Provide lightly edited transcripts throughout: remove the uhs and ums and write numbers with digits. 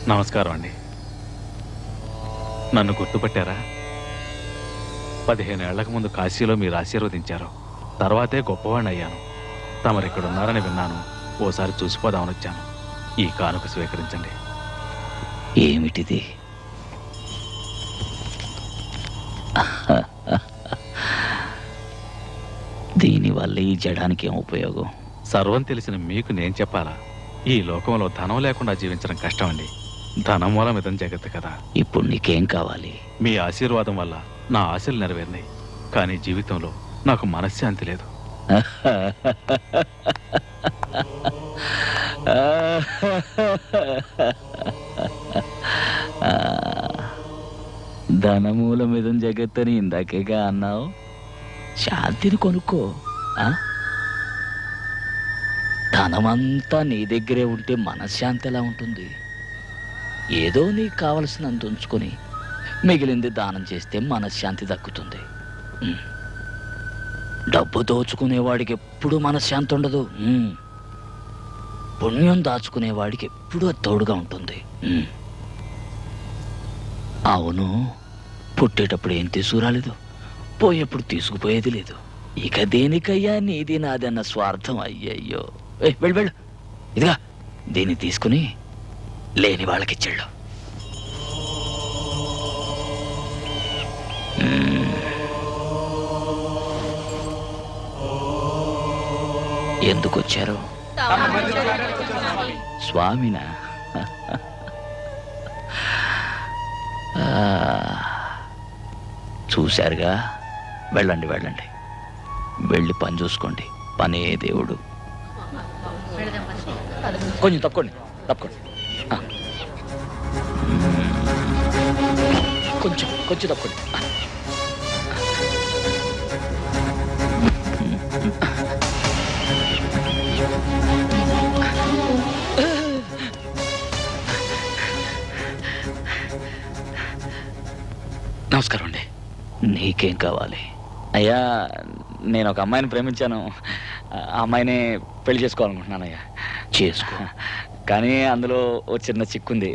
నమస్కారం అండి. నన్ను గుర్తుపట్టారా? 15 ఏళ్లకు ముందు కాశీలో మీరు ఆశీర్వదించారు. తర్వాతే గొప్పవాణ్ణి అయ్యాను. తమరిక్కడున్నారని విన్నాను. ఓసారి చూసిపోదామని వచ్చాను. ఈ కానుక స్వీకరించండి. ఏమిటిది? దీనివల్ల ఈ జడానికి ఏం ఉపయోగం? సర్వం తెలిసిన మీకు నేను చెప్పాలా? ఈ లోకంలో ధనం లేకుండా జీవించడం కష్టం అండి. ధనం మూలం ఇదం జగత్తు కదా. ఇప్పుడు నీకేం కావాలి? మీ ఆశీర్వాదం వల్ల నా ఆశలు నెరవేరినాయి. కానీ జీవితంలో నాకు మనశ్శాంతి లేదు. ధనమూలం ఇదం జగత్తని ఇందాకేగా అన్నావు. శాంతిని కొనుక్కో. ధనమంతా నీ దగ్గరే ఉంటే మనశ్శాంతి ఎలా ఉంటుంది? ఏదో నీకు కావలసినంత ఉంచుకొని మిగిలింది దానం చేస్తే మనశ్శాంతి దక్కుతుంది. డబ్బు దోచుకునేవాడికి ఎప్పుడూ మనశ్శాంతి ఉండదు. పుణ్యం దాచుకునేవాడికి ఎప్పుడూ అది తోడుగా ఉంటుంది. అవును, పుట్టేటప్పుడు ఏం తీసుకురాలేదు, పోయేప్పుడు తీసుకుపోయేది లేదు. ఇక దేనికయ్యా నీది నాదన్న స్వార్థం? అయ్యయ్యో, వెళ్ళు వెళ్ళు. ఇదిగా దీన్ని తీసుకుని లేని వాళ్ళకిచ్చాడు. ఎందుకు వచ్చారు? స్వామినా? చూశారుగా, వెళ్ళండి వెళ్ళండి, వెళ్ళి పని చూసుకోండి. పనే దేవుడు. కొంచెం తప్పుకోండి తప్పుకోండి, కొంచెం కొంచెం తప్పుకోండి. నమస్కారం అండి. నీకేం కావాలి? అయ్యా, నేను ఒక అమ్మాయిని ప్రేమించాను. ఆ అమ్మాయిని పెళ్లి చేసుకోవాలనుకుంటున్నాను అయ్యా. చేసుకో, కానీ అందులో ఓ చిన్న చిక్కుంది.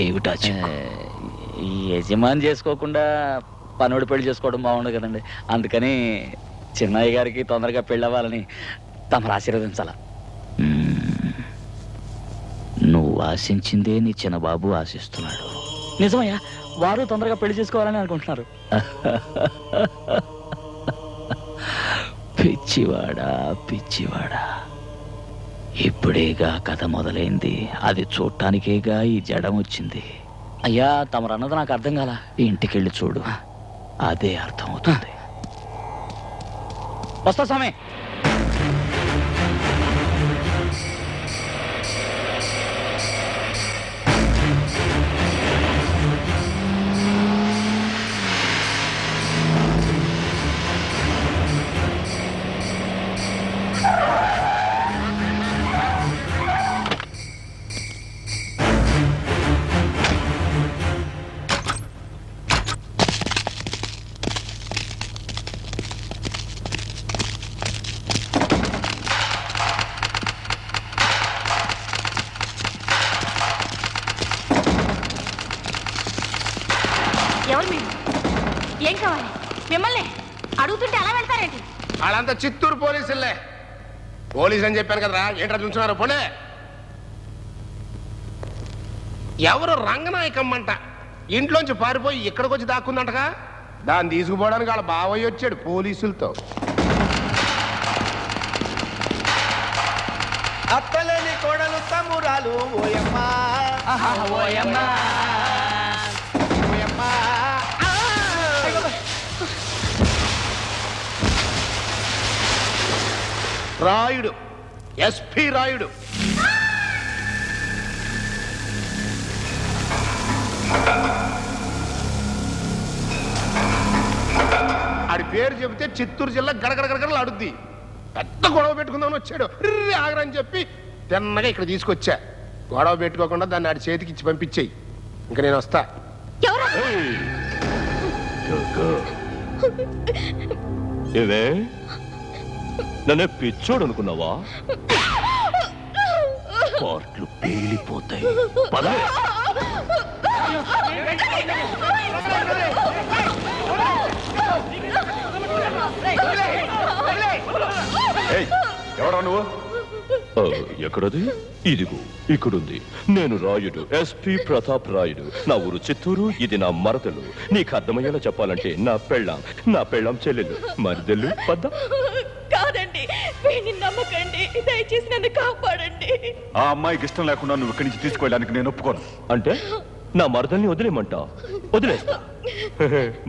ఏమిటా చిక్కు? ఈ యజమాని చేసుకోకుండా పనోడు పెళ్లి చేసుకోవడం బాగుండదు కదండి. అందుకని చిన్నయ్య గారికి తొందరగా పెళ్ళి అవ్వాలని తమరు ఆశీర్వదించాల. నువ్వు ఆశించిందే నీ చిన్నబాబు ఆశిస్తున్నాడు. నిజమయ్యా, వారు తొందరగా పెళ్లి చేసుకోవాలని అనుకుంటున్నారు. పిచ్చివాడా పిచ్చివాడా, ఇప్పుడేగా కథ మొదలైంది. అది చూడటానికేగా ఈ జడం వచ్చింది. అయ్యా, తమరు అన్నది నాకు అర్థం కాల. ఇంటికెళ్ళి చూడు, అదే అర్థం అవుతుంది. వస్తా స్వామి. ఏం కావాలి? మిమ్మల్ని అడుగుతుంటే అలా వెళ్తారేంటి? వాళ్ళంతా చిత్తూరు పోలీసులే. పోలీసు అని చెప్పాను కదరా, ఏంట్రా చూస్తున్నారు? పోలే. ఎవరు రంగనాయకమ్మంట ఇంట్లోంచి పారిపోయి ఇక్కడికి వచ్చి దాక్కుందంటగా. దాన్ని తీసుకుపోవడానికి వాళ్ళ బావయ్య వచ్చాడు పోలీసులతో. అత్తలేని కోడలు తమ్మురాలు ఓయమ్మా ఓయమ్మా ఓయమ్మా. రాయుడు, ఎస్పీ రాయుడు. ఆడి పేరు చెబితే చిత్తూరు జిల్లా గడగడగడగడలు ఆడుద్ది. పెద్ద గొడవ పెట్టుకుందామని వచ్చాడు. ఆగరని చెప్పి తిన్నగా ఇక్కడ తీసుకొచ్చా. గొడవ పెట్టుకోకుండా దాన్ని ఆడి చేతికి ఇచ్చి పంపించేయి. ఇంకా నేను వస్తా. ఏవే నన్నే పిచ్చోడు అనుకున్నావా? పార్ట్లు పేలిపోతాయి. పద. ఎవరా నువ్వు? ఎక్కడది? ఇదిగో ఇక్కడుంది. నేను రాయుడు, ఎస్పి ప్రతాప్ రాయుడు. నా ఊరు చిత్తూరు. ఇది నా మరదలు. నీకు అర్థమయ్యేలా చెప్పాలంటే నా పెళ్ళాం చెల్లెలు. మరిదెల్లు పద్ద. కాదండి, వీడిని నమ్మకండి, దయచేసి నన్ను కాపాడండి. ఆ అమ్మాయికి ఇష్టం లేకుండా నువ్వు ఇక్కడి నుంచి తీసుకెళ్ళడానికి నేను ఒప్పుకోను. అంటే నా మరదల్ని వదిలేమంటా? వదిలేస్తా.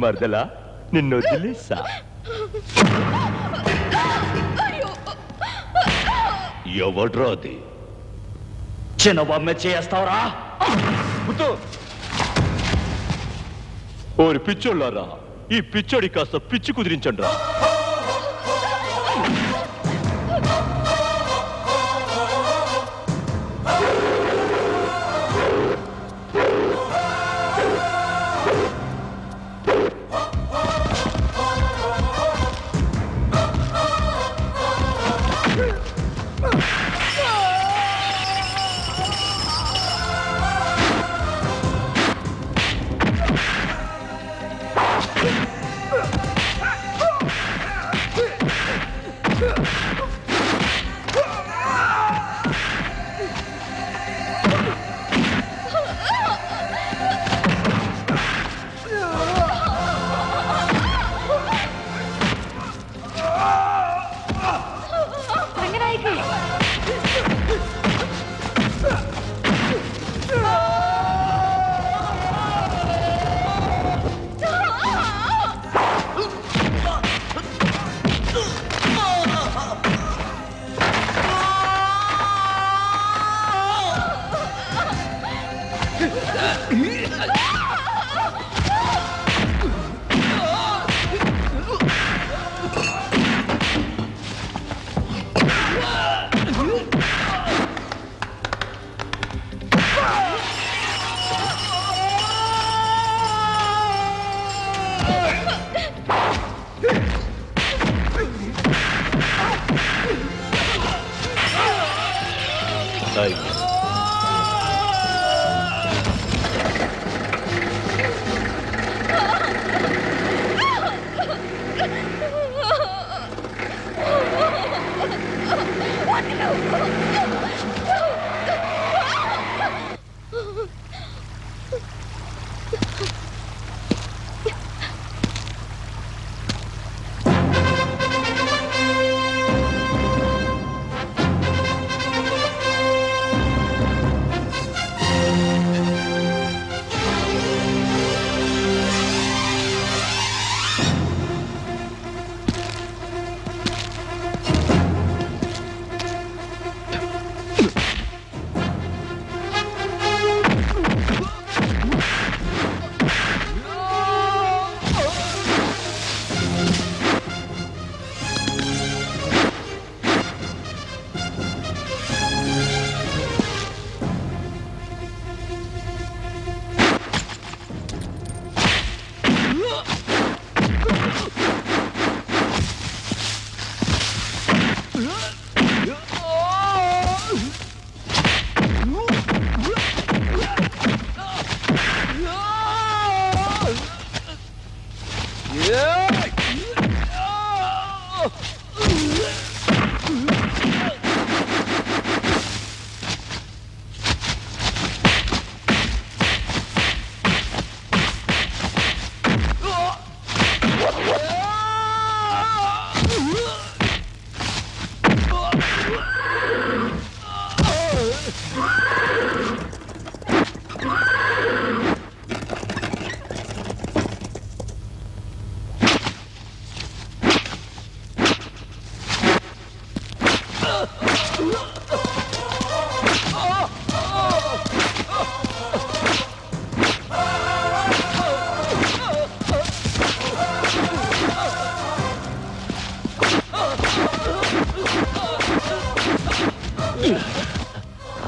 మరదలా నిన్ను వదిలేసా. ఎవడ్రా అది? చిన్న బొమ్మ చేస్తావురా? ఓరి పిచ్చోళ్ళారా, ఈ పిచ్చోడి కాస్త పిచ్చి కుదిరించండి రా.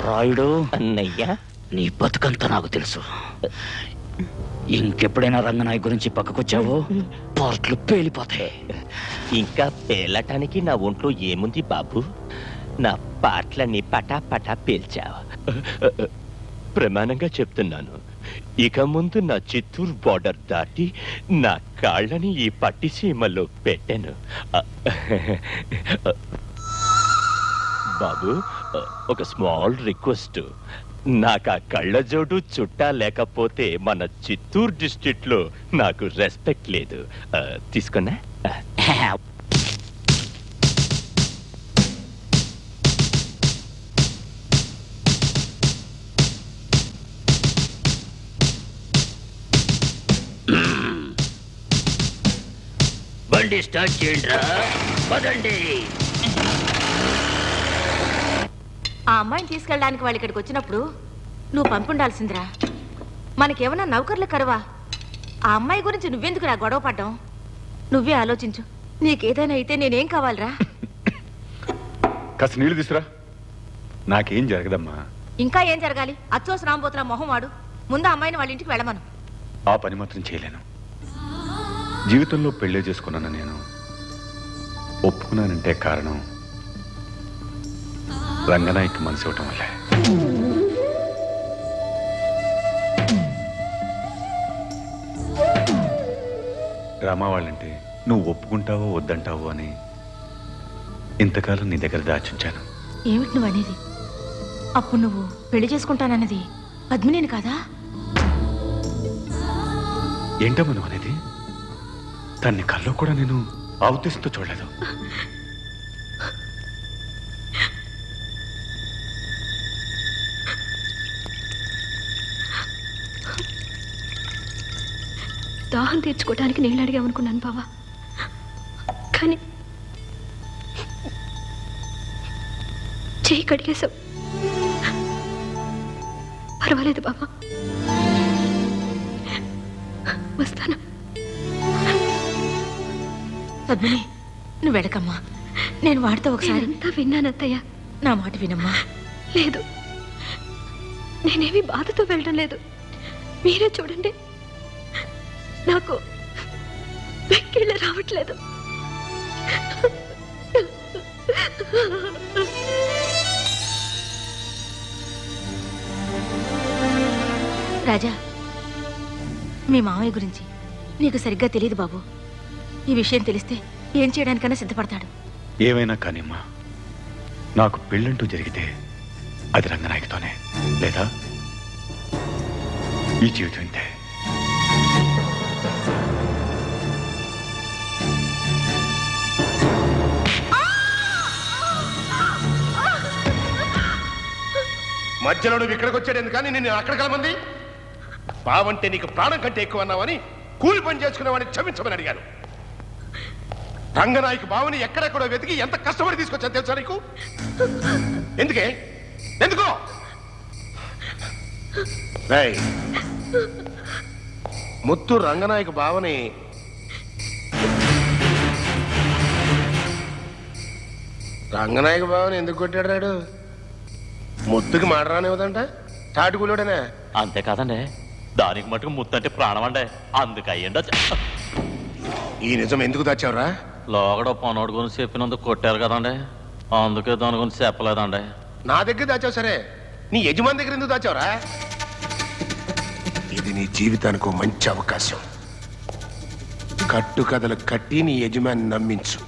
రాయుడు, అన్నయ్యా, నీ బతుకంతా నాకు తెలుసు. ఇంకెప్పుడైనా రంగనాయ్ గురించి పక్కకొచ్చావో పార్ట్లు పేలిపోతాయి. ఇంకా పేలటానికి నా ఒంట్లో ఏముంది బాబు? నా పాటలన్నీ పటా పటా పేల్చావు. ప్రమాణంగా చెప్తున్నాను, ఇక ముందు నా చిత్తూరు బార్డర్ దాటి నా కాళ్ళని ఈ పట్టిసీమలో పెట్టాను. బాబు, ఒక స్మాల్ రిక్వెస్ట్. నాకు ఆ కళ్ళజోడు చుట్టా లేకపోతే మన చిత్తూరు డిస్ట్రిక్ట్ లో నాకు రెస్పెక్ట్ లేదు. తీసుకున్నా? బండి స్టార్ట్ చేయండిరా, పదండి. ఆ అమ్మాయిని తీసుకెళ్ళడానికి వాళ్ళు ఇక్కడికి వచ్చినప్పుడు నువ్వు పంపుండాల్సిందిరా. మనకేమన్నా నౌకర్లు కరువా? ఆ అమ్మాయి గురించి నువ్వెందుకు రా గొడవ పడ్డాం? నువ్వే ఆలోచించు. నీకేదైనా అయితే నేనేం కావాలరా? కాస్త నీళ్లు తీసురా. నాకేం జరగదమ్మా. ఇంకా ఏం జరగాలి? అచ్చోస్ రాంబోతుల మొహం వాడు. ముందు అమ్మాయిని వాళ్ళ ఇంటికి వెళ్ళమను. ఆ పని మాత్రం చేయలేను. జీవితంలో పెళ్ళే చేసుకున్నాను నేను. ఒప్పుకున్నానంటే కారణం రంగనాయక్ మనసు ఇవ్వటం వల్లే. రామా వాళ్ళంటే నువ్వు ఒప్పుకుంటావో వద్దంటావో అని ఇంతకాలం నీ దగ్గర దాచుంచాను. ఏమిటి నువ్వు అనేది? అప్పుడు నువ్వు పెళ్లి చేసుకుంటానన్నది పద్మినిని కాదా? ఏంటమ్మా నువ్వు అనేది? తన్ని కల్లో కూడా నేను ఆ ఉద్దేశంతో చూడలేదు. దాహం తీర్చుకోవడానికి నీళ్ళు అడిగామనుకున్నాను బావా, కానీ చెయ్యి కడిగేశావు. పర్వాలేదు బావా, వస్తాను. పద్మిని, నువ్వు వెళ్ళకమ్మా. నేను వాడితో ఒకసారి అంతా విన్నాను అత్తయ్య. నా మాట వినమ్మా. లేదు, నేనేమి బాధతో వెళ్ళడం లేదు. మీరే చూడండి, నాకు వెక్కిళ్ళ రావట్లేదు. రాజా, మీ మామయ్య గురించి నీకు సరిగ్గా తెలియదు బాబు. ఈ విషయం తెలిస్తే ఏం చేయడానికైనా సిద్ధపడతాడు. ఏమైనా కానిమ్మా, నాకు పెళ్ళంటూ జరిగితే అది రంగనాయకతోనే, లేదా ఈ జీవితం ఇంతే. మధ్యలో నువ్వు ఇక్కడికి వచ్చాడు ఎందుకని నేను అక్కడ కలమంది? బావంటే నీకు ప్రాణం కంటే ఎక్కువ అన్నావని కూలి పని చేసుకునేవాడిని క్షమించమని అడిగాను. రంగనాయకు బావని ఎక్కడెక్కడో వెతికి ఎంత కష్టపడి తీసుకొచ్చాను తెలుసా నీకు? ఎందుకే? ఎందుకో? ముత్తు రంగనాయకు బావని రంగనాయక బావని ఎందుకు కొట్టాడు రాడు? ముత్తుకి మాడరానివ్వదంట, తాటికూలోడనే. అంతేకాదండి, దానికి మటుకు ముత్తు అంటే ప్రాణం అండి. అందుకయ్యండి. ఈ నిజం ఎందుకు దాచావురా? లోగడ పనోడు గురించి చెప్పినందుకు కొట్టారు కదండి, అందుకే దాని గురించి చెప్పలేదండి. నా దగ్గర దాచావు సరే, నీ యజమాని దగ్గర ఎందుకు దాచావురా? ఇది నీ జీవితానికి మంచి అవకాశం. కట్టు కథలు కట్టి నీ యజమాని నమ్మించు.